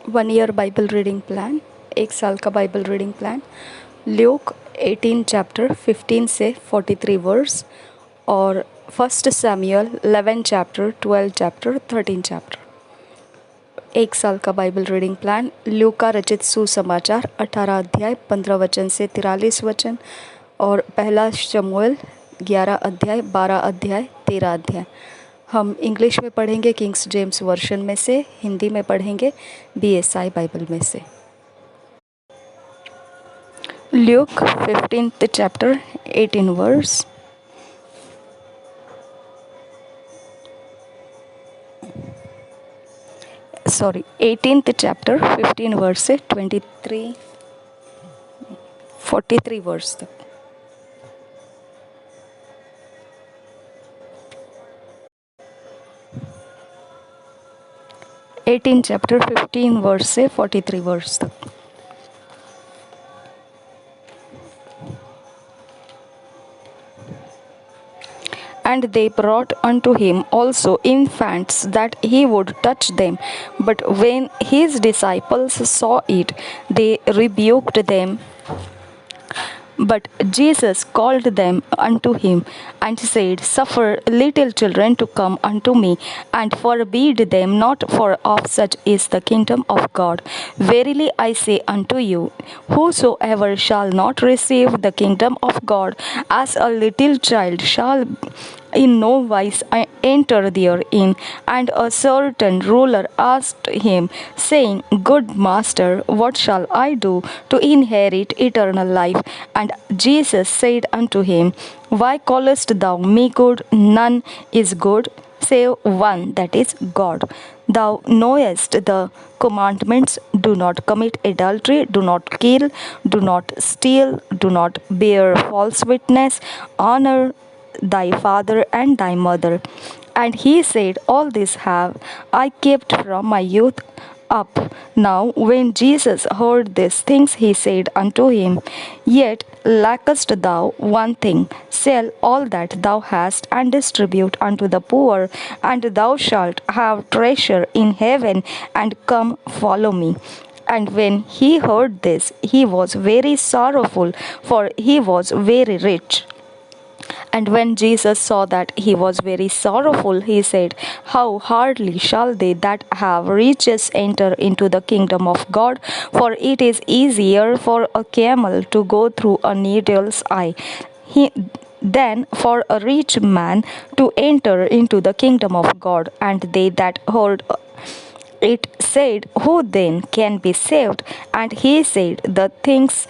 1 year Bible reading plan, 1 साल का Bible reading plan. Luke 18 chapter 15 से 43 वर्स और 1 सैमुअल 11 चैप्टर 12 चैप्टर 13 चैप्टर। 1 साल का बाइबल रीडिंग प्लान। ल्यूक का रचित सुसमाचार 18 अध्याय 15 वचन से 43 वचन और पहला शमूएल 11 अध्याय 12 अध्याय 13 अध्याय। हम इंग्लिश में पढ़ेंगे किंग्स जेम्स वर्शन में से, हिंदी में पढ़ेंगे BSI बाइबल में से। Luke 15th chapter 18 verse. Sorry 18th chapter 15 verse से 43 वर्स तक। एटीन चैप्टर 15 वर्स से 43 वर्स तक। And they brought unto him also infants that he would touch them. But when his disciples saw it, they rebuked them. But Jesus called them unto him and said, Suffer little children to come unto me, and forbid them not, for of such is the kingdom of God. Verily I say unto you, whosoever shall not receive the kingdom of God as a little child shall in no wise enter therein. And a certain ruler asked him, saying, Good master, what shall I do to inherit eternal life? And Jesus said unto him, Why callest thou me good? None is good save one, that is God. Thou knowest the commandments: do not commit adultery, do not kill, do not steal, do not bear false witness, honor thy father and thy mother. And he said, All this have I kept from my youth up. Now when Jesus heard these things, he said unto him, Yet lackest thou one thing: sell all that thou hast, and distribute unto the poor, and thou shalt have treasure in heaven, and come follow me. And when he heard this, he was very sorrowful, for he was very rich. And when Jesus saw that he was very sorrowful, he said, How hardly shall they that have riches enter into the kingdom of God? For it is easier for a camel to go through a needle's eye than for a rich man to enter into the kingdom of God. And they that heard it said, Who then can be saved? And he said, The things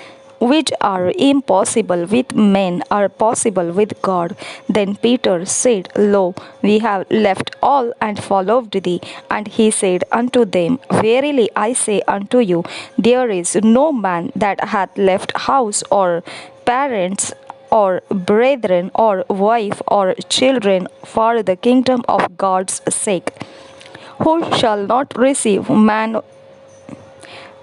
which are impossible with men are possible with God. Then Peter said, Lo, we have left all and followed thee. And he said unto them, Verily I say unto you, there is no man that hath left house or parents or brethren or wife or children for the kingdom of God's sake, who shall not receive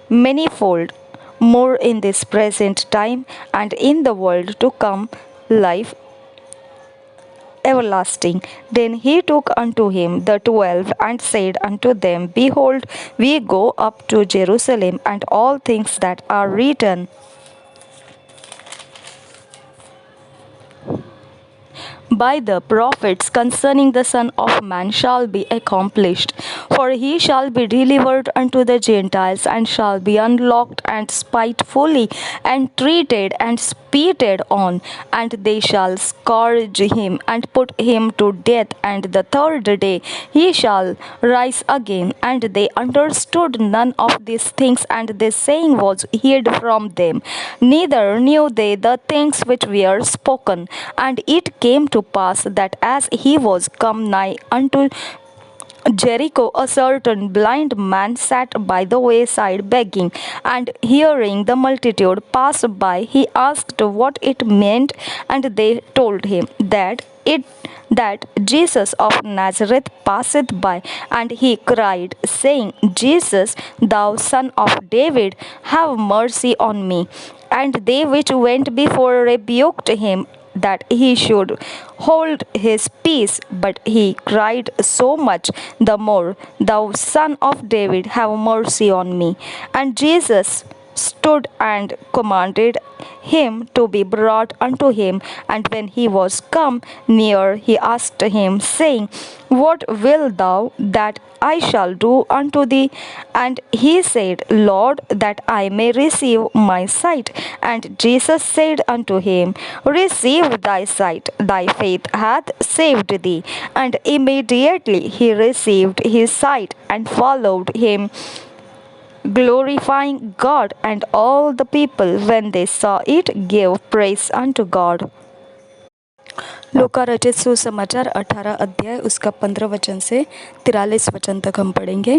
manifold more in this present time, and in the world to come life everlasting. Then he took unto him the 12 and said unto them, Behold, we go up to Jerusalem, and all things that are written by the prophets concerning the Son of Man shall be accomplished. For he shall be delivered unto the Gentiles, and shall be unlocked and spitefully entreated and spitted on, and they shall scourge him and put him to death, and the third day he shall rise again. And they understood none of these things, and this saying was hid from them, neither knew they the things which were spoken. And it came to pass that as he was come nigh unto Jericho, a certain blind man sat by the wayside begging. And hearing the multitude pass by, he asked what it meant. And they told him that Jesus of Nazareth passeth by. And he cried, saying, Jesus, thou son of David, have mercy on me. And they which went before rebuked him, that he should hold his peace, but he cried so much the more, Thou Son of David, have mercy on me. And Jesus stood and commanded him to be brought unto him. And when he was come near, he asked him, saying, What wilt thou that I shall do unto thee? And he said, Lord, that I may receive my sight. And Jesus said unto him, Receive thy sight, thy faith hath saved thee. And immediately he received his sight and followed him, glorifying God. And all the people, when they saw it, gave praise unto God. लूका रचित सुसमाचार 18 अध्याय उसका 15 वचन से 43 वचन तक हम पढ़ेंगे।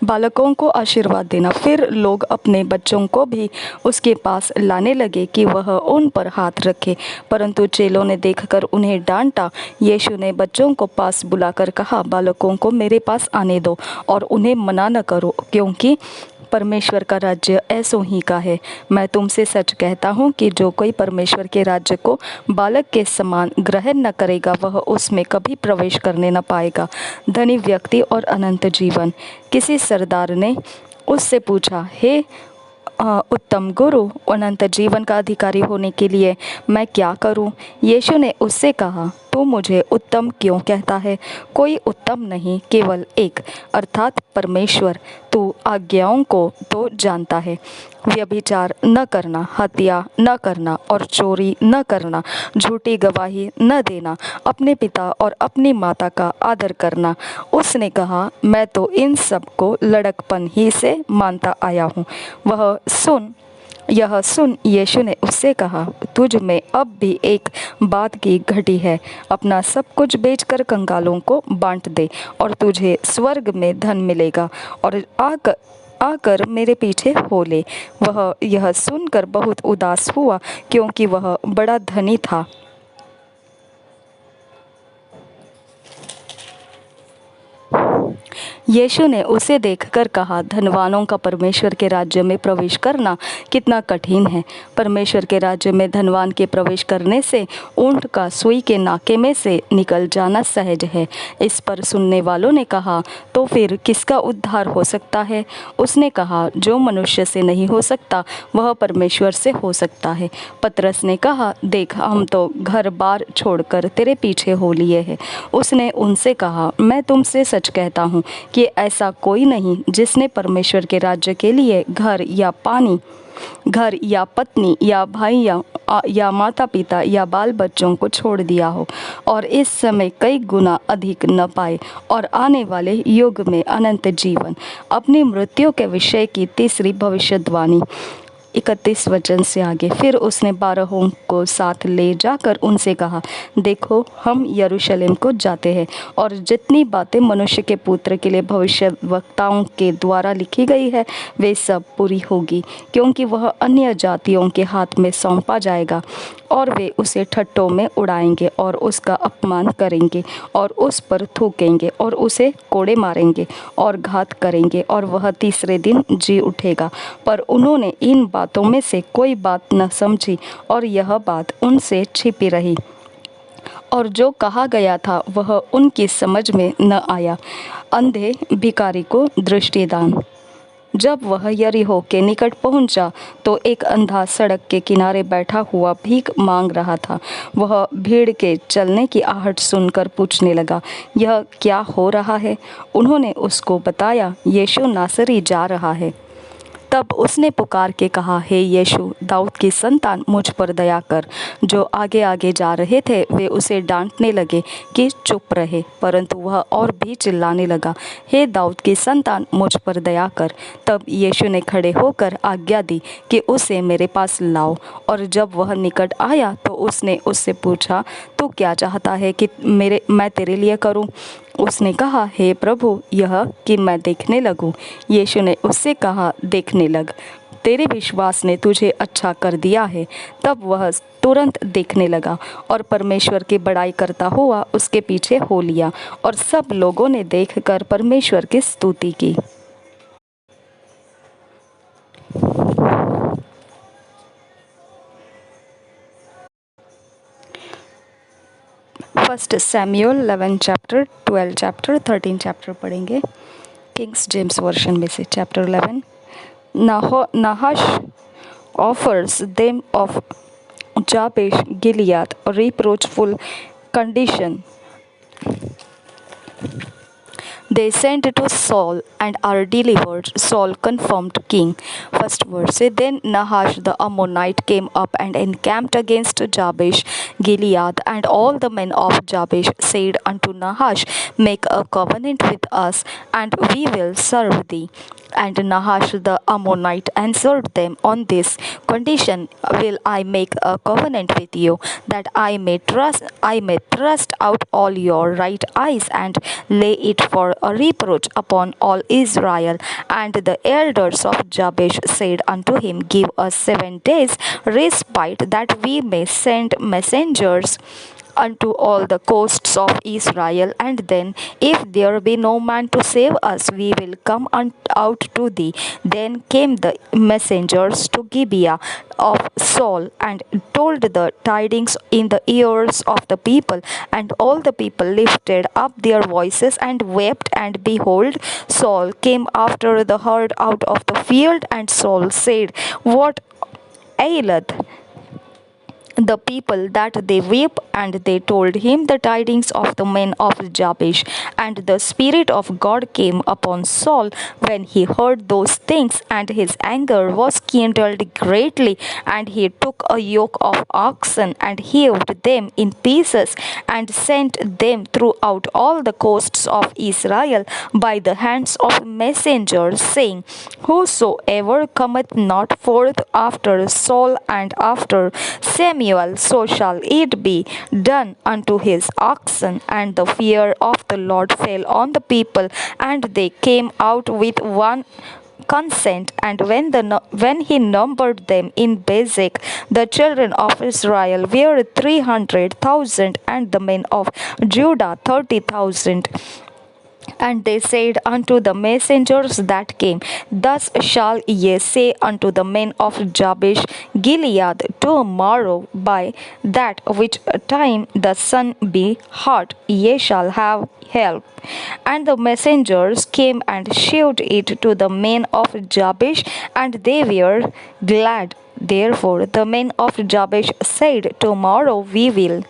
बालकों को आशीर्वाद देना। फिर लोग अपने बच्चों को भी उसके पास लाने लगे कि वह उन पर हाथ रखे, परंतु चेलों ने देखकर उन्हें डांटा। यीशु ने बच्चों को पास बुलाकर कहा, बालकों को मेरे पास आने दो और उन्हें मना न करो, क्योंकि परमेश्वर का राज्य ऐसों ही का है। मैं तुमसे सच कहता हूँ कि जो कोई परमेश्वर के राज्य को बालक के समान ग्रहण न करेगा, वह उसमें कभी प्रवेश करने न पाएगा। धनी व्यक्ति और अनंत जीवन। किसी सरदार ने उससे पूछा, हे उत्तम गुरु, अनंत जीवन का अधिकारी होने के लिए मैं क्या करूं? यीशु ने उससे कहा, तू मुझे उत्तम क्यों कहता है? कोई उत्तम नहीं, केवल एक, अर्थात परमेश्वर। तू आज्ञाओं को तो जानता है, व्यभिचार न करना, हत्या न करना और चोरी न करना, झूठी गवाही न देना, अपने पिता और अपनी माता का आदर करना। उसने कहा, मैं तो इन सब को लड़कपन ही से मानता आया हूँ। यह सुन यीशु ने उससे कहा, तुझ में अब भी एक बात की घटी है। अपना सब कुछ बेचकर कंगालों को बांट दे और तुझे स्वर्ग में धन मिलेगा, और आकर मेरे पीछे हो ले। वह यह सुनकर बहुत उदास हुआ, क्योंकि वह बड़ा धनी था। यीशु ने उसे देखकर कहा, धनवानों का परमेश्वर के राज्य में प्रवेश करना कितना कठिन है। परमेश्वर के राज्य में धनवान के प्रवेश करने से ऊंट का सुई के नाके में से निकल जाना सहज है। इस पर सुनने वालों ने कहा, तो फिर किसका उद्धार हो सकता है? उसने कहा, जो मनुष्य से नहीं हो सकता, वह परमेश्वर से हो सकता है। पतरस ने कहा, देख, हम तो घर बार छोड़कर तेरे पीछे हो लिए हैं। उसने उनसे कहा, मैं तुमसे सच कहता हूँ कि ऐसा कोई नहीं जिसने परमेश्वर के राज्य के लिए घर या पत्नी या भाई या माता पिता या बाल बच्चों को छोड़ दिया हो और इस समय कई गुना अधिक न पाए और आने वाले युग में अनंत जीवन। अपनी मृत्यु के विषय की तीसरी भविष्यवाणी। 31 वचन से आगे। फिर उसने 12 को साथ ले जाकर उनसे कहा, देखो, हम यरूशलेम को जाते हैं, और जितनी बातें मनुष्य के पुत्र के लिए भविष्यवक्ताओं के द्वारा लिखी गई है, वे सब पूरी होगी। क्योंकि वह अन्य जातियों के हाथ में सौंपा जाएगा, और वे उसे ठट्ठों में उड़ाएंगे और उसका अपमान करेंगे और उस पर थूकेंगे और उसे कोड़े मारेंगे और घात करेंगे, और वह तीसरे दिन जी उठेगा। पर उन्होंने इन बातों में से कोई बात न समझी, और यह बात उनसे छिपी रही, और जो कहा गया था वह उनकी समझ में न आया। अंधे भिखारी को दृष्टिदान। जब वह यरीहो के निकट पहुंचा, तो एक अंधा सड़क के किनारे बैठा हुआ भीख मांग रहा था। वह भीड़ के चलने की आहट सुनकर पूछने लगा, यह क्या हो रहा है? उन्होंने उसको बताया, यीशु नासरी जा रहा है। तब उसने पुकार के कहा, हे यीशु, दाऊद की संतान, मुझ पर दया कर। जो आगे आगे जा रहे थे वे उसे डांटने लगे कि चुप रहे, परंतु वह और भी चिल्लाने लगा, हे दाऊद की संतान, मुझ पर दया कर। तब यीशु ने खड़े होकर आज्ञा दी कि उसे मेरे पास लाओ, और जब वह निकट आया तो उसने उससे पूछा, तू क्या चाहता है कि मैं तेरे लिए करूं? उसने कहा, हे प्रभु, यह कि मैं देखने लगूं। यीशु ने उससे कहा, देखने लग, तेरे विश्वास ने तुझे अच्छा कर दिया है। तब वह तुरंत देखने लगा और परमेश्वर की बड़ाई करता हुआ उसके पीछे हो लिया, और सब लोगों ने देखकर परमेश्वर की स्तुति की। First Samuel 11 chapter, 12 chapter, 13 chapter पढ़ेंगे किंग्स जेम्स वर्शन में से। Chapter 11, Nahash offers them of Jabesh Gilead a reproachful condition. They sent to Saul and are delivered. Saul confirmed king. First verse. Then Nahash the Ammonite came up and encamped against Jabesh Gilead, and all the men of Jabesh said unto Nahash, Make a covenant with us, and we will serve thee. And Nahash the Ammonite answered them, On this condition will I make a covenant with you, that I may thrust out all your right eyes and lay it for a reproach upon all Israel. And the elders of Jabesh said unto him, Give us 7 days respite, that we may send messengers unto all the coasts of Israel, and then, if there be no man to save us, we will come out to thee. Then came the messengers to Gibeah of Saul, and told the tidings in the ears of the people. And all the people lifted up their voices and wept. And behold, Saul came after the herd out of the field, and Saul said, What aileth the people that they weep? And they told him the tidings of the men of Jabesh. And the Spirit of God came upon Saul when he heard those things, and his anger was kindled greatly. And he took a yoke of oxen and hewed them in pieces, and sent them throughout all the coasts of Israel by the hands of messengers, saying, Whosoever cometh not forth after Saul and after Samuel, so shall it be done unto his oxen. And the fear of the Lord fell on the people, and they came out with one consent. And when he numbered them in Bezek, the children of Israel were 300,000, and the men of Judah 30,000. And they said unto the messengers that came, Thus shall ye say unto the men of Jabesh Gilead, Tomorrow by that which time the sun be hot, ye shall have help. And the messengers came and shewed it to the men of Jabesh, and they were glad. Therefore the men of Jabesh said, Tomorrow we will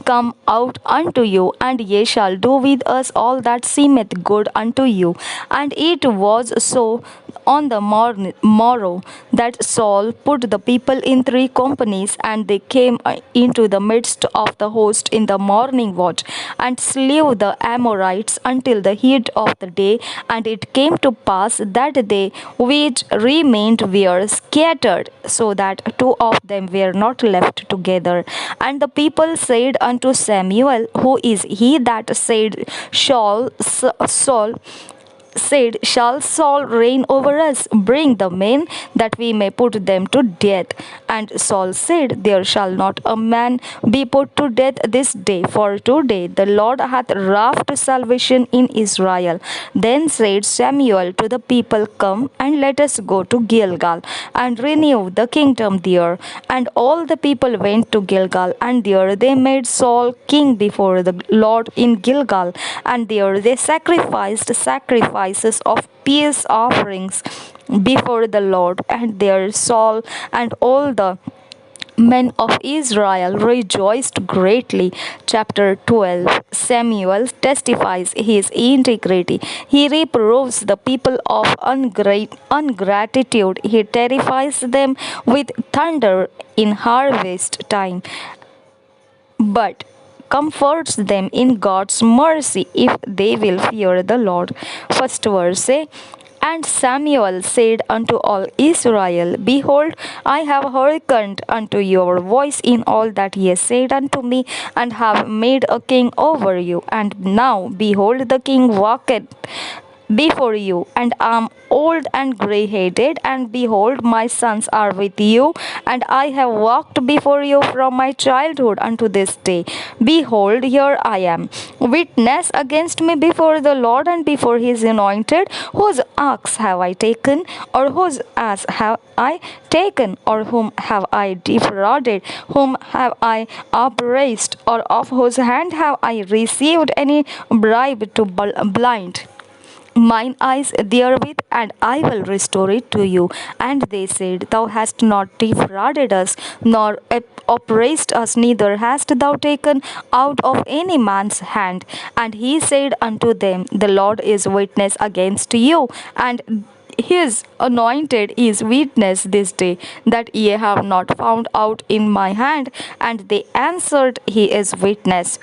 come out unto you, and ye shall do with us all that seemeth good unto you. And it was so on the morrow that Saul put the people in 3 companies, and they came into the midst of the host in the morning watch, and slew the Amorites until the heat of the day. And it came to pass that they which remained were scattered, so that 2 of them were not left together. And the people said unto Samuel, Who is he that said, Saul said, Shall Saul reign over us? Bring the men, that we may put them to death. And Saul said, There shall not a man be put to death this day, for today the Lord hath wrought salvation in Israel. Then said Samuel to the people, Come, and let us go to Gilgal, and renew the kingdom there. And all the people went to Gilgal, and there they made Saul king before the Lord in Gilgal. And there they sacrificed sacrifices of peace offerings before the Lord. And there Saul and all the men of Israel rejoiced greatly. Chapter 12. Samuel testifies his integrity. He reproves the people of ungratitude. He terrifies them with thunder in harvest time, but comforts them in God's mercy if they will fear the Lord. First verse. And Samuel said unto all Israel, Behold, I have hearkened unto your voice in all that ye said unto me, and have made a king over you. And now, behold, the king before you, and am old and grey headed, and behold, my sons are with you, and I have walked before you from my childhood unto this day. Behold, here I am. Witness against me before the Lord and before his anointed. Whose ox have I taken, or whose ass have I taken, or whom have I defrauded? Whom have I upraised, or of whose hand have I received any bribe to blind mine eyes therewith, and I will restore it to you? And they said, Thou hast not defrauded us, nor oppressed us, neither hast thou taken out of any man's hand. And he said unto them, The Lord is witness against you, and his anointed is witness this day, that ye have not found out in my hand. And they answered, He is witness.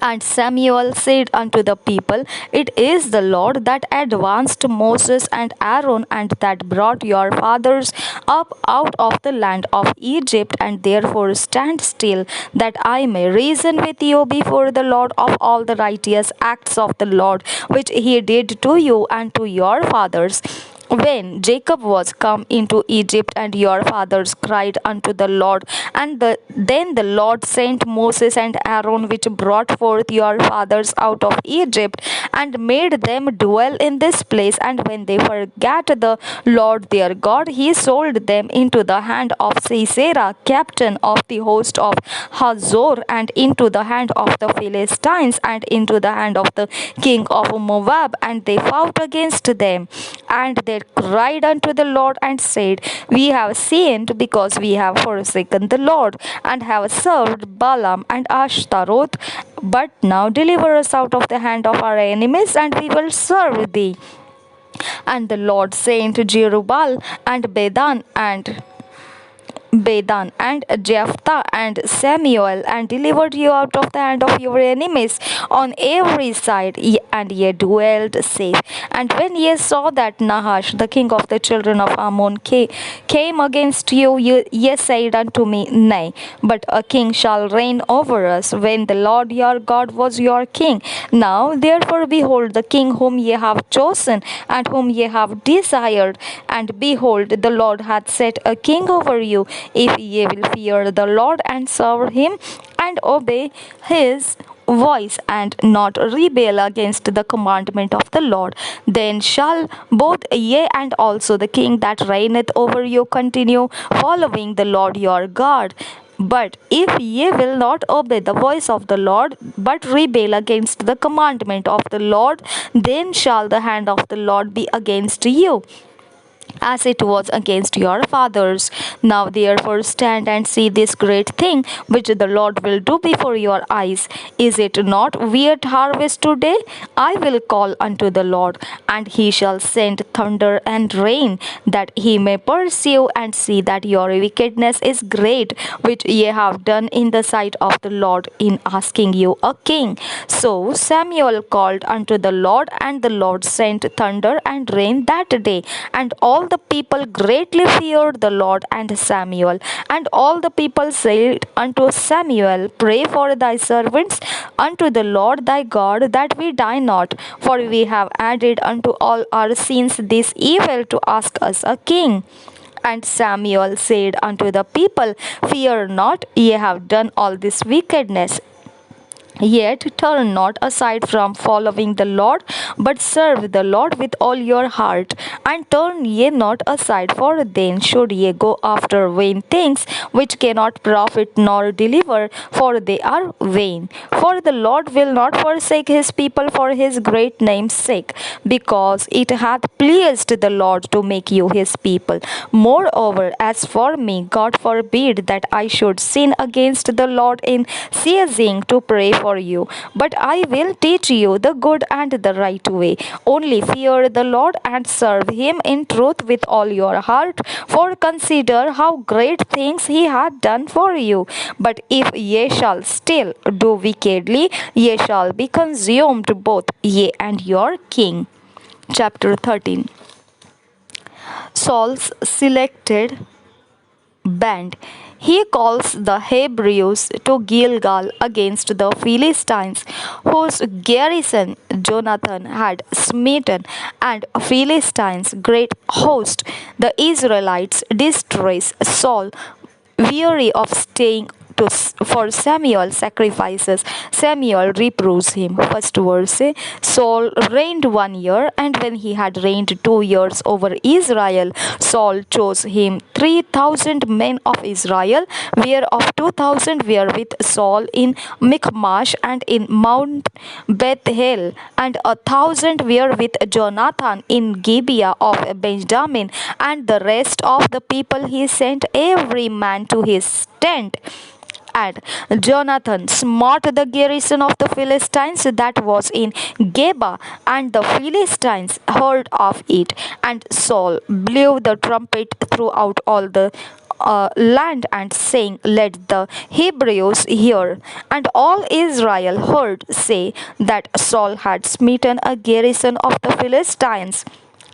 And Samuel said unto the people, It is the Lord that advanced Moses and Aaron, and that brought your fathers up out of the land of Egypt. And therefore stand still, that I may reason with you before the Lord of all the righteous acts of the Lord, which he did to you and to your fathers, when Jacob was come into Egypt, and your fathers cried unto the Lord. And then the Lord sent Moses and Aaron, which brought forth your fathers out of Egypt, and made them dwell in this place. And when they forgat the Lord their God, he sold them into the hand of Sisera, captain of the host of Hazor, and into the hand of the Philistines, and into the hand of the king of Moab. And they fought against them. And they cried unto the Lord and said, We have sinned, because we have forsaken the Lord, and have served Balaam and Ashtaroth. But now deliver us out of the hand of our enemies, and we will serve thee. And the Lord sent Jerubbaal and Bedan and Jephthah and Samuel, and delivered you out of the hand of your enemies on every side, and ye dwelled safe. And when ye saw that Nahash, the king of the children of Ammon, came against you, ye said unto me, Nay, but a king shall reign over us, when the Lord your God was your king. Now therefore behold, the king whom ye have chosen, and whom ye have desired, and behold, the Lord hath set a king over you. If ye will fear the Lord and serve him, and obey his voice, and not rebel against the commandment of the Lord, then shall both ye and also the king that reigneth over you continue following the Lord your God. But if ye will not obey the voice of the Lord, but rebel against the commandment of the Lord, then shall the hand of the Lord be against you, as it was against your fathers. Now therefore stand and see this great thing which the Lord will do before your eyes. Is it not wheat harvest today? I will call unto the Lord, and he shall send thunder and rain, that he may pursue and see that your wickedness is great, which ye have done in the sight of the Lord, in asking you a king. So Samuel called unto the Lord, and the Lord sent thunder and rain that day. And all the people greatly feared the Lord and Samuel. And all the people said unto Samuel, Pray for thy servants unto the Lord thy God, that we die not, for we have added unto all our sins this evil, to ask us a king. And Samuel said unto the people, Fear not, ye have done all this wickedness. Yet turn not aside from following the Lord, but serve the Lord with all your heart, and turn ye not aside, for then should ye go after vain things, which cannot profit nor deliver, for they are vain. For the Lord will not forsake his people for his great name's sake, because it hath pleased the Lord to make you his people. Moreover, as for me, God forbid that I should sin against the Lord in ceasing to pray for you, but I will teach you the good and the right way. Only fear the Lord and serve him in truth with all your heart, for consider how great things he hath done for you. But if ye shall still do wickedly, ye shall be consumed, both ye and your king. Chapter 13. Saul's selected band. he calls the Hebrews to Gilgal against the Philistines, whose garrison Jonathan had smitten, and Philistines' great host. The Israelites distress Saul, weary of staying for Samuel sacrifices. Samuel reproves him. First verse, Saul reigned 1 year, and when he had reigned 2 years over Israel, Saul chose him 3,000 men of Israel, whereof 2,000 were with Saul in Michmash and in Mount Bethel, and 1,000 were with Jonathan in Gibeah of Benjamin, and the rest of the people he sent every man to his tent. And Jonathan smote the garrison of the Philistines that was in Geba, and the Philistines heard of it. And Saul blew the trumpet throughout all the land, and saying, Let the Hebrews hear. And all Israel heard say that Saul had smitten a garrison of the Philistines,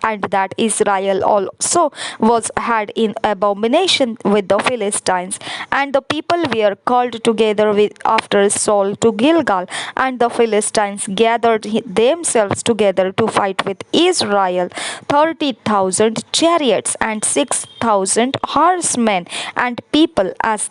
and that Israel also was had in abomination with the Philistines. And the people were called together after Saul to Gilgal, and the Philistines gathered themselves together to fight with Israel, 30,000 chariots and 6,000 horsemen and people, as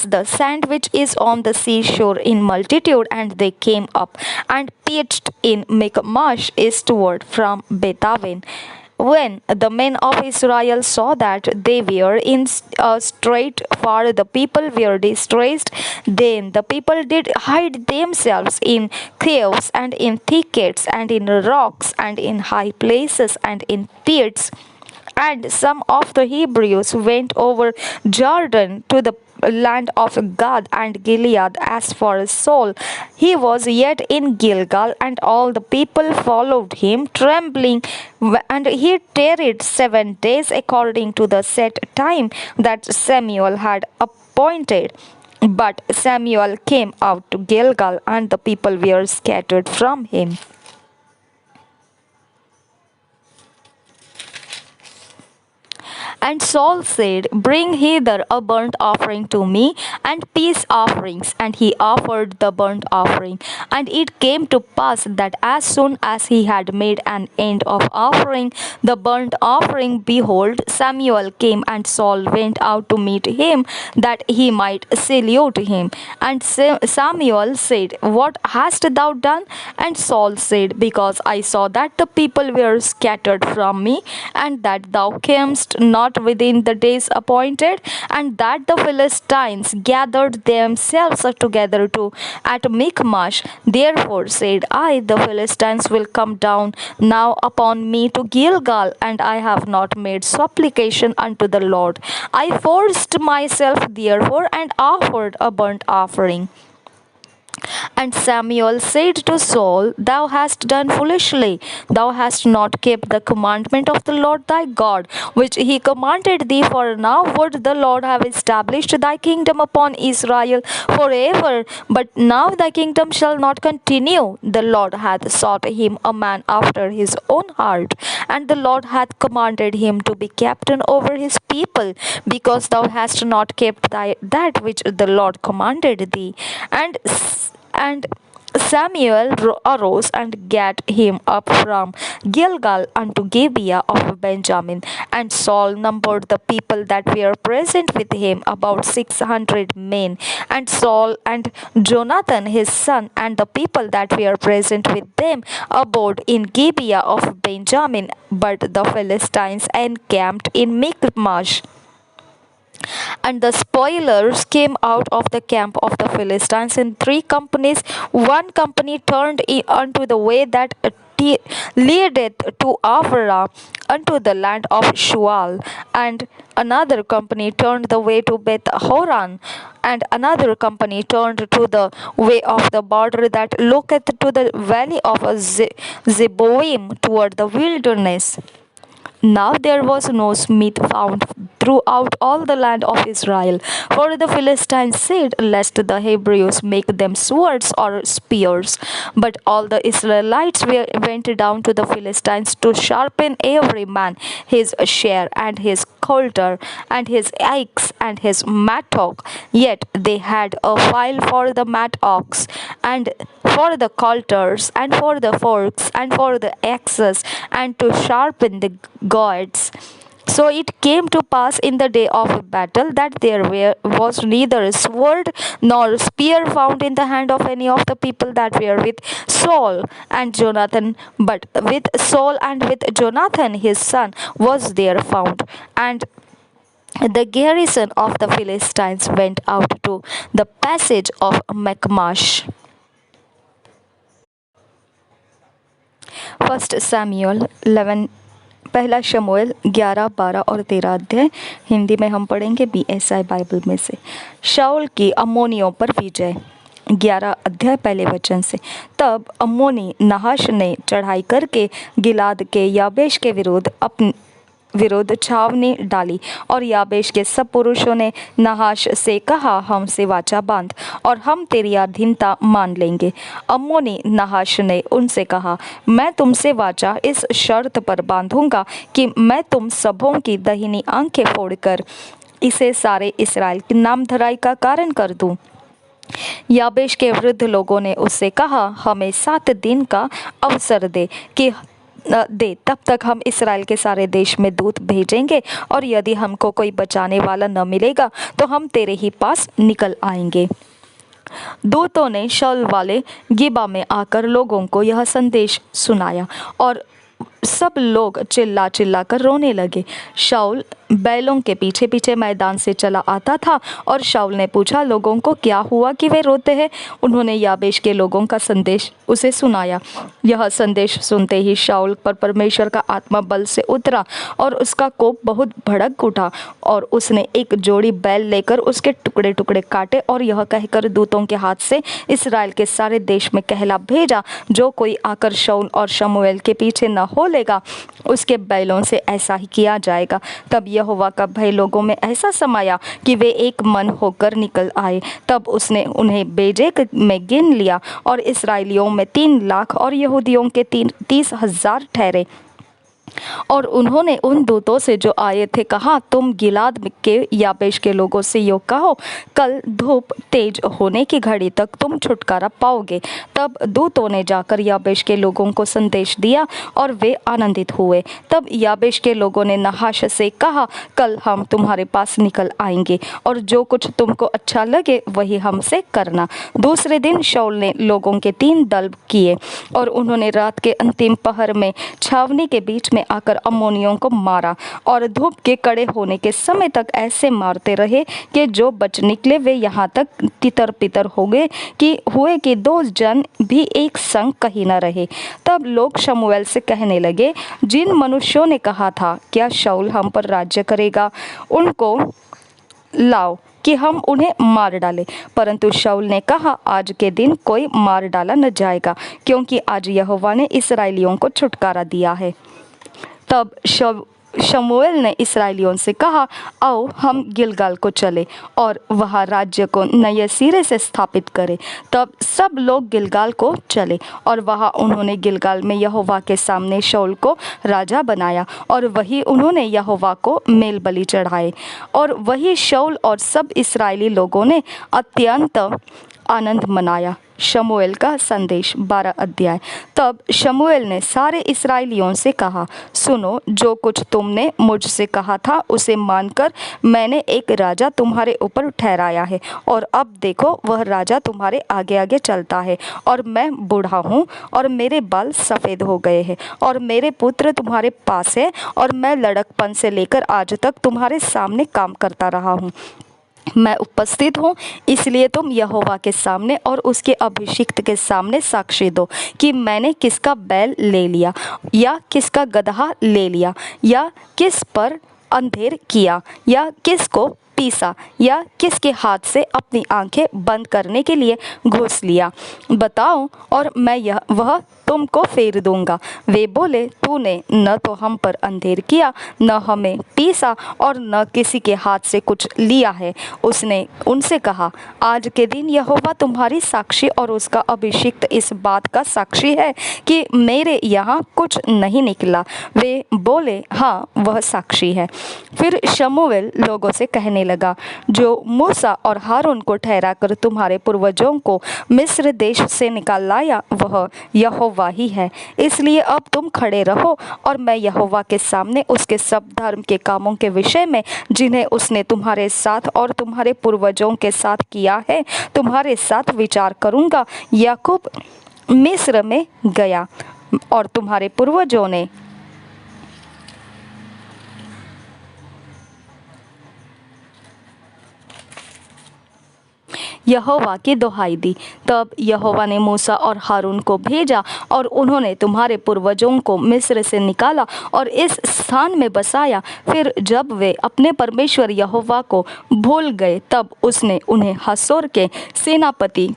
the sand which is on the seashore in multitude. And they came up and pitched in Michmash eastward from Bethaven. When the men of Israel saw that they were in a strait, for the people were distressed, then the people did hide themselves in caves and in thickets and in rocks and in high places and in pits. And some of the Hebrews went over Jordan to the land of Gad and Gilead. As for Saul, he was yet in Gilgal, and all the people followed him, trembling. And he tarried 7 days according to the set time that Samuel had appointed. But Samuel came out to Gilgal, and the people were scattered from him. And Saul said, Bring hither a burnt offering to me, and peace offerings. And he offered the burnt offering. And it came to pass that as soon as he had made an end of offering the burnt offering, behold, Samuel came, and Saul went out to meet him, that he might salute him. And Samuel said, What hast thou done? And Saul said, Because I saw that the people were scattered from me, and that thou camest not within the days appointed, and that the Philistines gathered themselves together at Michmash. Therefore said I, The Philistines will come down now upon me to Gilgal, and I have not made supplication unto the Lord. I forced myself therefore, and offered a burnt offering. And Samuel said to Saul, Thou hast done foolishly. Thou hast not kept the commandment of the Lord thy God, which he commanded thee. For now would the Lord have established thy kingdom upon Israel forever. But now thy kingdom shall not continue. The Lord hath sought him a man after his own heart, and the Lord hath commanded him to be captain over his people, because thou hast not kept that which the Lord commanded thee. And Samuel arose and gat him up from Gilgal unto Gibeah of Benjamin. And Saul numbered the people that were present with him, about 600 men. And Saul and Jonathan his son and the people that were present with them abode in Gibeah of Benjamin. But the Philistines encamped in Michmash. And the spoilers came out of the camp of the Philistines in 3 companies. One company turned unto the way that leadeth to Aphra, unto the land of Shual, and another company turned the way to Beth Horon, and another company turned to the way of the border that looketh to the valley of Zeboim toward the wilderness. Now there was no smith found throughout all the land of Israel. For the Philistines said, lest the Hebrews make them swords or spears. But all the Israelites went down to the Philistines to sharpen every man his share, and his coulter, and his axe, and his mattock. Yet they had a file for the mattocks, and for the coulters, and for the forks, and for the axes, and to sharpen the goads. So it came to pass in the day of battle that there was neither sword nor spear found in the hand of any of the people that were with Saul and Jonathan, but with Saul and with Jonathan his son was there found. And the garrison of the Philistines went out to the passage of Michmash. 1 Samuel 11 पहला शमूएल 11, 12 और 13 अध्याय हिंदी में हम पढ़ेंगे BSI Bible में से। शाऊल की अम्मोनियों पर विजय 11 अध्याय पहले वचन से। तब अम्मोनी नहाश ने चढ़ाई करके गिलाद के याबेश के विरुद्ध छावनी डाली, और याबेश के सब पुरुषों ने नहाश से कहा, हमसे वाचा बांध और हम तेरी अधीनता मान लेंगे। अम्मोनी नहाश ने उनसे कहा, मैं तुमसे वाचा इस शर्त पर बांधूंगा कि मैं तुम सबों की दाहिनी आंखें फोड़कर इसे सारे इस्राएल की नामधराई का कारण कर दूं। याबेश के वृद्ध लोगों ने उससे कहा, हमें 7 दिन का अवसर दे, तब तक हम इस्राएल के सारे देश में दूत भेजेंगे, और यदि हमको कोई बचाने वाला न मिलेगा तो हम तेरे ही पास निकल आएंगे। दूतों ने शाऊल वाले गिबा में आकर लोगों को यह संदेश सुनाया, और सब लोग चिल्ला चिल्ला कर रोने लगे। शाऊल बैलों के पीछे पीछे मैदान से चला आता था, और शाऊल ने पूछा, लोगों को क्या हुआ कि वे रोते हैं? उन्होंने याबेश के लोगों का संदेश उसे सुनाया। यह संदेश सुनते ही शाऊल पर परमेश्वर का आत्मा बल से उतरा, और उसका कोप बहुत भड़क उठा, और उसने एक जोड़ी बैल लेकर उसके टुकड़े टुकड़े काटे, और यह कहकर दूतों के हाथ से इस्राएल के सारे देश में कहला भेजा, जो कोई आकर शाऊल और शमूएल के पीछे न हो लेगा, उसके बैलों से ऐसा ही किया जाएगा। तब यहोवा का भय लोगों में ऐसा समाया कि वे एक मन होकर निकल आए। तब उसने उन्हें बेजेक में गिन लिया, और इस्राएलियों में 3 लाख और यहूदियों के 30,000 ठहरे। और उन्होंने उन दूतों से जो आए थे कहा, तुम गिलाद के याबेश के लोगों से यो कहो, कल धूप तेज होने की घड़ी तक तुम छुटकारा पाओगे। तब दूतों ने जाकर याबेश के लोगों को संदेश दिया, और वे आनंदित हुए। तब याबेश के लोगों ने नहाश से कहा, कल हम तुम्हारे पास निकल आएंगे, और जो कुछ तुमको अच्छा लगे वही हमसे करना। दूसरे दिन शाऊल ने लोगों के 3 दल किए, और उन्होंने रात के अंतिम पहर में छावनी के बीच में आकर अम्मोनियों को मारा, और धूप के कड़े होने के समय तक ऐसे मारते रहे कि जो बच निकले वे यहाँ तक तितर पितर हो गए कि 2 जन भी एक संग कहीं न रहे। तब लोग शमूएल से कहने लगे, जिन मनुष्यों ने कहा था क्या शाऊल हम पर राज्य करेगा, उनको लाओ कि हम उन्हें मार डालें। परंतु शाऊल ने कहा, आज के दिन कोई मार डाला न जाएगा, क्योंकि आज यहोवा ने इस्राएलियों को छुटकारा दिया है। तब शमूएल ने इस्राएलियों से कहा, आओ हम गिलगाल को चले और वहाँ राज्य को नए सिरे से स्थापित करें। तब सब लोग गिलगाल को चले, और वहाँ उन्होंने गिलगाल में यहोवा के सामने शाऊल को राजा बनाया, और वही उन्होंने यहोवा को मेल बलि चढ़ाए, और वही शाऊल और सब इस्राएली लोगों ने अत्यंत आनंद मनाया। शमूएल का संदेश 12 अध्याय। तब शमूएल ने सारे इस्राएलियों से कहा, सुनो, जो कुछ तुमने मुझसे कहा था उसे मानकर मैंने एक राजा तुम्हारे ऊपर ठहराया है, और अब देखो वह राजा तुम्हारे आगे आगे चलता है, और मैं बूढ़ा हूँ और मेरे बाल सफ़ेद हो गए हैं, और मेरे पुत्र तुम्हारे पास है, और मैं लड़कपन से लेकर आज तक तुम्हारे सामने काम करता रहा हूँ। मैं उपस्थित हूँ, इसलिए तुम यहोवा के सामने और उसके अभिषिक्त के सामने साक्षी दो कि मैंने किसका बैल ले लिया, या किसका गदहा ले लिया, या किस पर अंधेर किया, या किसको पीसा या किसके हाथ से अपनी आंखें बंद करने के लिए घुस लिया? बताओ और मैं वह तुमको फेर दूंगा। वे बोले, तूने न तो हम पर अंधेर किया, न हमें पीसा और न किसी के हाथ से कुछ लिया है। उसने उनसे कहा, आज के दिन यहोवा तुम्हारी साक्षी और उसका अभिषिक्त इस बात का साक्षी है कि मेरे यहाँ कुछ नहीं निकला। वे बोले, हाँ, वह साक्षी है। फिर शमूएल लोगों से कहने लगा, जो मूसा और हारून को ठहरा कर तुम्हारे पूर्वजों को मिस्र देश से निकाल लाया, वह यहोवा ही है। इसलिए अब तुम खड़े रहो और मैं यहोवा के सामने उसके सब धर्म के कामों के विषय में जिन्हें उसने तुम्हारे साथ और तुम्हारे पूर्वजों के साथ किया है, तुम्हारे साथ विचार करूंगा। याकूब मिस्र में गया और तुम्हारे पूर्वजों ने यहोवा की दुहाई दी। तब यहोवा ने मूसा और हारून को भेजा और उन्होंने तुम्हारे पूर्वजों को मिस्र से निकाला और इस स्थान में बसाया। फिर जब वे अपने परमेश्वर यहोवा को भूल गए, तब उसने उन्हें हासोर के सेनापति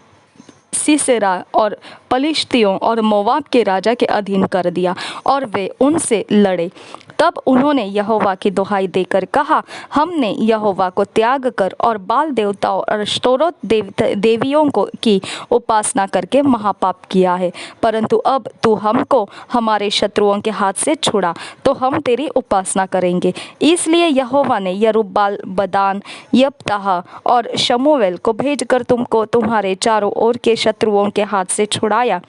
सीसेरा और पलिश्तियों और मोवाब के राजा के अधीन कर दिया और वे उनसे लड़े। तब उन्होंने यहोवा की दुहाई देकर कहा, हमने यहोवा को त्याग कर और बाल देवताओं और अश्तोरोत देवियों को की उपासना करके महापाप किया है। परंतु अब तू हमको हमारे शत्रुओं के हाथ से छुड़ा, तो हम तेरी उपासना करेंगे। इसलिए यहोवा ने यरूब्बाल, बदान, यप्ताह और शमूएल को भेजकर तुमको तुम्हारे चारों ओर के शत्रुओं के हाथ से छुड़ाया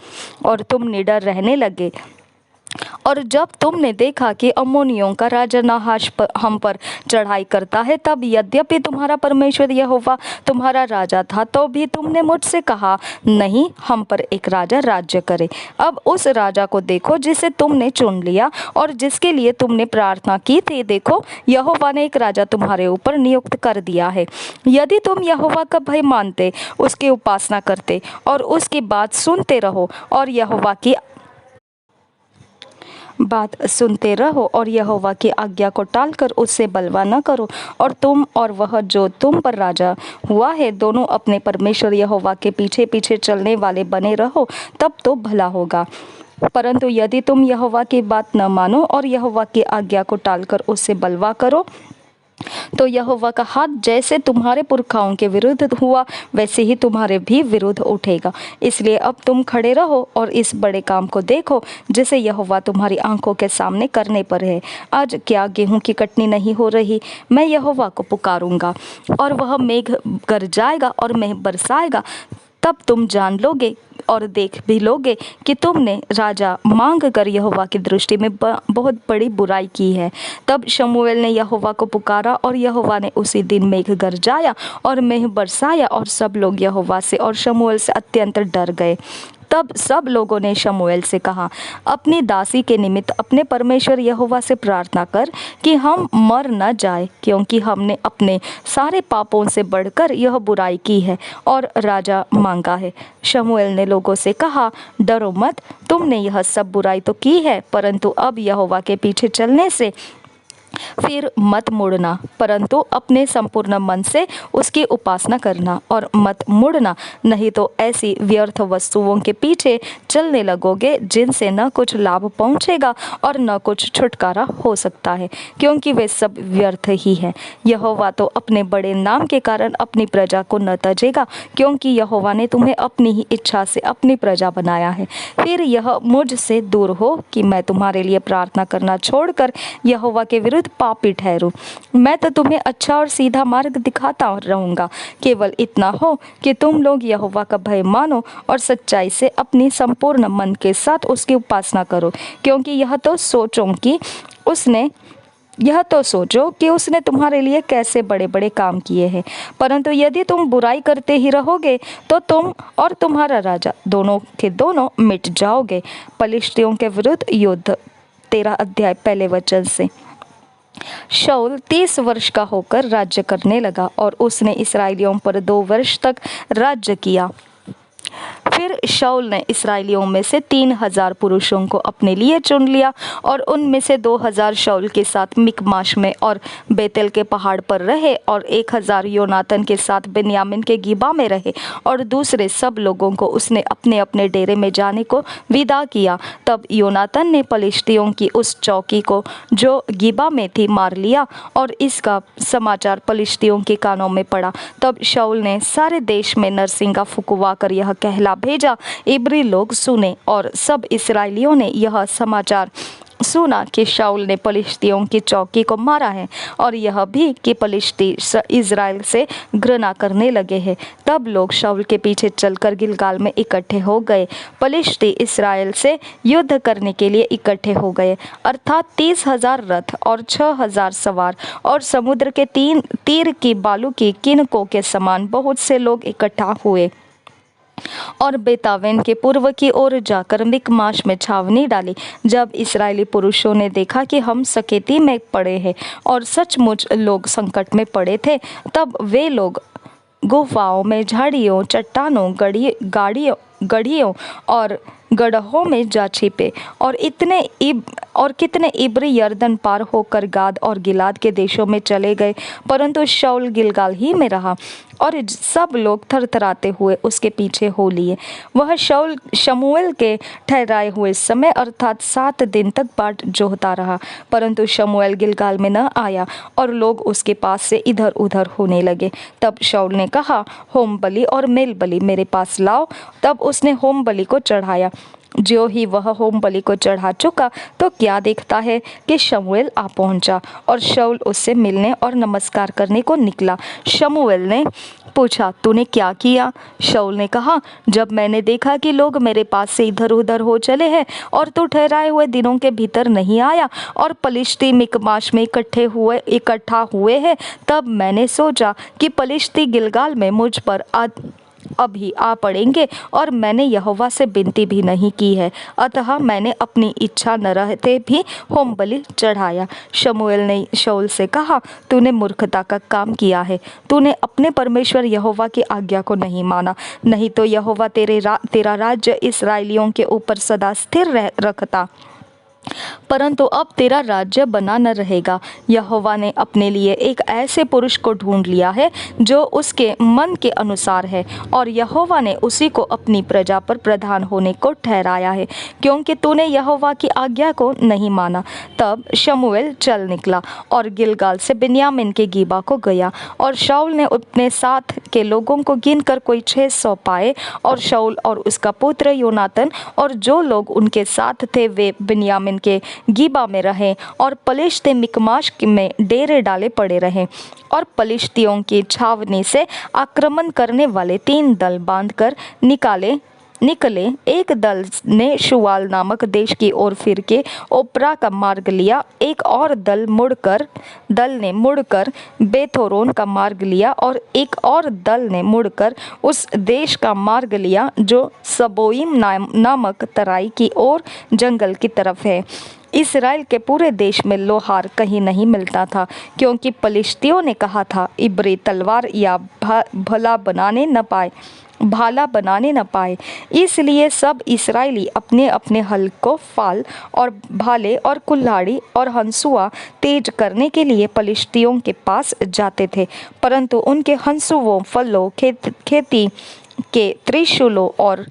और तुम निडर रहने लगे। और जब तुमने देखा कि अम्मोनियों का राजा नाहाश हम पर चढ़ाई करता है, तब यद्यपि तुम्हारा परमेश्वर यहोवा तुम्हारा राजा था, तो भी तुमने मुझसे कहा, नहीं, हम पर एक राजा राज्य करे। अब उस राजा को देखो जिसे तुमने चुन लिया और जिसके लिए तुमने प्रार्थना की थी। देखो, यहोवा ने एक राजा तुम्हारे ऊपर नियुक्त कर दिया है। यदि तुम यहोवा का भय मानते, उसकी उपासना करते और उसकी बात सुनते रहो और यहोवा यहोवा की आज्ञा को टालकर उससे बलवा न करो, और तुम और वह जो तुम पर राजा हुआ है दोनों अपने परमेश्वर यहोवा के पीछे पीछे चलने वाले बने रहो, तब तो भला होगा। परंतु यदि तुम यहोवा की बात न मानो और यहोवा की आज्ञा को टालकर उससे बलवा करो, तो यहोवा का हाथ जैसे तुम्हारे पुरखाओं के विरुद्ध हुआ, वैसे ही तुम्हारे भी विरुद्ध उठेगा। इसलिए अब तुम खड़े रहो और इस बड़े काम को देखो जिसे यहोवा तुम्हारी आंखों के सामने करने पर है। आज क्या गेहूं की कटनी नहीं हो रही? मैं यहोवा को पुकारूंगा और वह मेघ गरजाएगा और मेघ बरसाएगा। तब तुम जान लोगे और देख भी लोगे कि तुमने राजा मांग कर यहोवा की दृष्टि में बहुत बड़ी बुराई की है। तब शमूएल ने यहोवा को पुकारा और यहोवा ने उसी दिन मेघ गरजाया और मेघ बरसाया और सब लोग यहोवा से और शमूएल से अत्यंत डर गए। तब सब लोगों ने शमूएल से कहा, अपनी दासी के निमित्त अपने परमेश्वर यहोवा से प्रार्थना कर कि हम मर न जाए, क्योंकि हमने अपने सारे पापों से बढ़कर यह बुराई की है और राजा मांगा है। शमूएल ने लोगों से कहा, डरो मत, तुमने यह सब बुराई तो की है, परंतु अब यहोवा के पीछे चलने से फिर मत मुड़ना, परंतु अपने संपूर्ण मन से उसकी उपासना करना और मत मुड़ना, नहीं तो ऐसी व्यर्थ वस्तुओं के पीछे चलने लगोगे जिनसे न कुछ लाभ पहुंचेगा और न कुछ छुटकारा हो सकता है, क्योंकि वे सब व्यर्थ ही है। यहोवा तो अपने बड़े नाम के कारण अपनी प्रजा को न तजेगा, क्योंकि यहोवा ने तुम्हें अपनी ही इच्छा से अपनी प्रजा बनाया है। फिर यह मुझसे दूर हो कि मैं तुम्हारे लिए प्रार्थना करना छोड़कर यहोवा के विरुद्ध पापी ठहरूं। मैं तो तुम्हें अच्छा और सीधा मार्ग दिखाता रहूंगा। केवल इतना हो कि तुम लोग यहोवा का भय मानो और सच्चाई से अपनी संपूर्ण मन के साथ उसकी उपासना करो, क्योंकि यह तो सोचो कि उसने तुम्हारे लिए कैसे बड़े बड़े काम किए हैं। परंतु यदि तुम बुराई करते ही रहोगे तो तुम और तुम्हारा राजा दोनों के दोनों मिट जाओगे। पलिश्तियों के विरुद्ध युद्ध। 13 अध्याय पहले वचन से। शाऊल 30 वर्ष का होकर राज्य करने लगा और उसने इस्राएलियों पर 2 वर्ष तक राज्य किया। फिर फिर शाऊल ने इसराइलियों में से 3,000 पुरुषों को अपने लिए चुन लिया और उनमें से 2,000 शाऊल के साथ मिकमाश में और बेतेल के पहाड़ पर रहे और 1,000 योनातन के साथ बिन्यामीन के गिबा में रहे और दूसरे सब लोगों को उसने अपने अपने डेरे में जाने को विदा किया। तब योनातन ने पलिश्तियों की उस चौकी को जो गिबा में थी मार लिया और इसका समाचार पलिश्तियों के कानों में पड़ा। तब शाऊल ने सारे देश में नरसिंगा फुकवा कर यह कहला भेजा, इब्री लोग सुने। और सब इसराइलियों ने यह समाचार सुना कि शाऊल ने पलिश्तियों की चौकी को मारा है और यह भी कि पलिश्ती इज़राइल से घृणा करने लगे हैं। तब लोग शाऊल के पीछे चलकर गिलगाल में इकट्ठे हो गए। पलिश्ती इज़राइल से युद्ध करने के लिए इकट्ठे हो गए, अर्थात 30,000 रथ और 6,000 सवार और समुद्र के तीर की बालू की किनकों के समान बहुत से लोग इकट्ठा हुए और बेतावेन के पूर्व की ओर जाकर मिकमाश में छावनी डाली। जब इस्राएली पुरुषों ने देखा कि हम सकेती में पड़े हैं और सचमुच लोग संकट में पड़े थे, तब वे लोग गुफाओं में, झाड़ियों, चट्टानों, गढ़ियों और गड्ढों में जा छिपे और कितने इब्री यरदन पार होकर गाद और गिलाद के देशों में चले गए, परंतु शाऊल गिलगाल ही में रहा और सब लोग थरथराते हुए उसके पीछे हो लिए। वह शाऊल शमूएल के ठहराए हुए समय अर्थात 7 दिन तक बाट जोहता रहा, परंतु शमूएल गिलगाल में न आया और लोग उसके पास से इधर उधर होने लगे। तब शाऊल ने कहा, होम बलि और मेल बलि मेरे पास लाओ। तब उसने होम बलि को चढ़ाया। ज्यों ही वह होम बलि को चढ़ा चुका तो क्या देखता है कि शमूएल आ पहुंचा और शाऊल उससे मिलने और नमस्कार करने को निकला। शमूएल ने पूछा, तूने क्या किया? शाऊल ने कहा, जब मैंने देखा कि लोग मेरे पास से इधर उधर हो चले हैं और तू ठहराए हुए दिनों के भीतर नहीं आया और पलिश्ती मिकमाश में इकट्ठा हुए हैं, तब मैंने सोचा कि पलिश्ती गिलगाल में मुझ पर अभी आ पड़ेंगे और मैंने यहोवा से विनती भी नहीं की है, अतः मैंने अपनी इच्छा न रहते भी होम बलि चढ़ाया। शमूएल ने शाऊल से कहा, तूने मूर्खता का काम किया है, तूने अपने परमेश्वर यहोवा की आज्ञा को नहीं माना, नहीं तो यहोवा तेरा राज्य इस्राएलियों के ऊपर सदा स्थिर रखता, परंतु अब तेरा राज्य बना न रहेगा। यहोवा ने अपने लिए एक ऐसे पुरुष को ढूंढ लिया है जो उसके मन के अनुसार है और यहोवा ने उसी को अपनी प्रजा पर प्रधान होने को ठहराया है, क्योंकि तूने यहोवा की आज्ञा को नहीं माना। तब शमूएल चल निकला और गिलगाल से बिन्यामीन के गिबा को गया और शाऊल ने अपने साथ के लोगों को गिनकर कोई 600 पाए और शाऊल और उसका पुत्र योनातन और जो लोग उनके साथ थे वे बिन्यामीन के गिबा में रहे और पलिश्ती मिकमाश में डेरे डाले पड़े रहे। और पलिश्तियों की छावनी से आक्रमण करने वाले 3 दल बांधकर निकले। एक दल ने शुआल नामक देश की ओर फिर के ओप्रा का मार्ग लिया, एक और दल ने मुड़कर बेथोरोन का मार्ग लिया और एक और दल ने मुड़कर उस देश का मार्ग लिया जो सबोइम नामक तराई की ओर जंगल की तरफ है। इस्राएल के पूरे देश में लोहार कहीं नहीं मिलता था, क्योंकि पलिश्तियों ने कहा था, इब्री तलवार या भाला बनाने न पाए। इसलिए सब इस्राएली अपने अपने हल को फाल और भाले और कुल्हाड़ी और हंसुआ तेज करने के लिए पलिश्तियों के पास जाते थे, परंतु उनके हंसुओं, फलों, खेती के त्रिशूलों और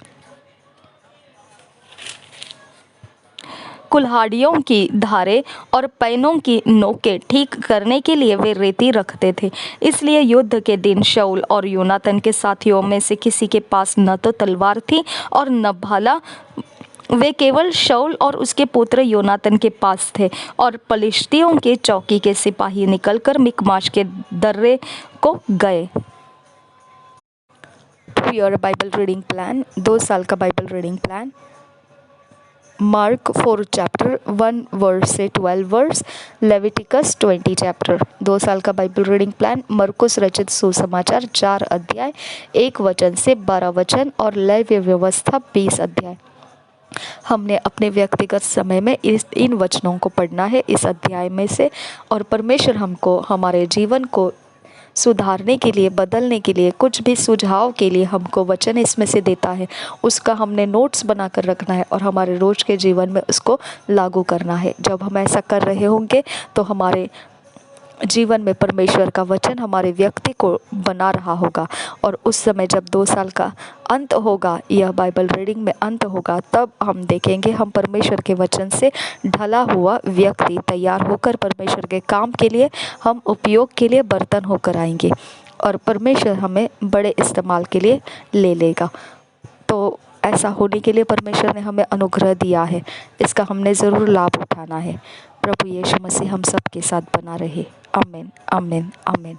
कुल्हाड़ियों की धारें और पैनों की नोकें ठीक करने के लिए वे रेती रखते थे। इसलिए युद्ध के दिन शाऊल और योनातन के साथियों में से किसी के पास न तो तलवार थी और न भाला, वे केवल शाऊल और उसके पुत्र योनातन के पास थे। और पलिश्तियों के चौकी के सिपाही निकलकर मिकमाश के दर्रे को गए। 2 ईयर बाइबल रीडिंग प्लान, 2 साल का Bible reading plan. Mark 4 chapter 1 verse से 12 वर्स, लेविटिकस 20 चैप्टर। 2 साल का बाइबल रीडिंग प्लान। मरकुस रचित सुसमाचार 4 अध्याय 1 वचन से 12 वचन और लेव्य व्यवस्था 20 अध्याय। हमने अपने व्यक्तिगत समय में इन वचनों को पढ़ना है इस अध्याय में से, और परमेश्वर हमको हमारे जीवन को सुधारने के लिए, बदलने के लिए, कुछ भी सुझाव के लिए हमको वचन इसमें से देता है, उसका हमने नोट्स बना कर रखना है और हमारे रोज़ के जीवन में उसको लागू करना है। जब हम ऐसा कर रहे होंगे तो हमारे जीवन में परमेश्वर का वचन हमारे व्यक्ति को बना रहा होगा, और उस समय जब 2 साल का अंत होगा, यह बाइबल रीडिंग में अंत होगा, तब हम देखेंगे हम परमेश्वर के वचन से ढला हुआ व्यक्ति तैयार होकर परमेश्वर के काम के लिए, हम उपयोग के लिए बर्तन होकर आएंगे और परमेश्वर हमें बड़े इस्तेमाल के लिए ले लेगा। तो ऐसा होने के लिए परमेश्वर ने हमें अनुग्रह दिया है, इसका हमने ज़रूर लाभ उठाना है। प्रभु यीशु मसीह हम सब के साथ बना रहे। आमीन, आमीन, आमीन।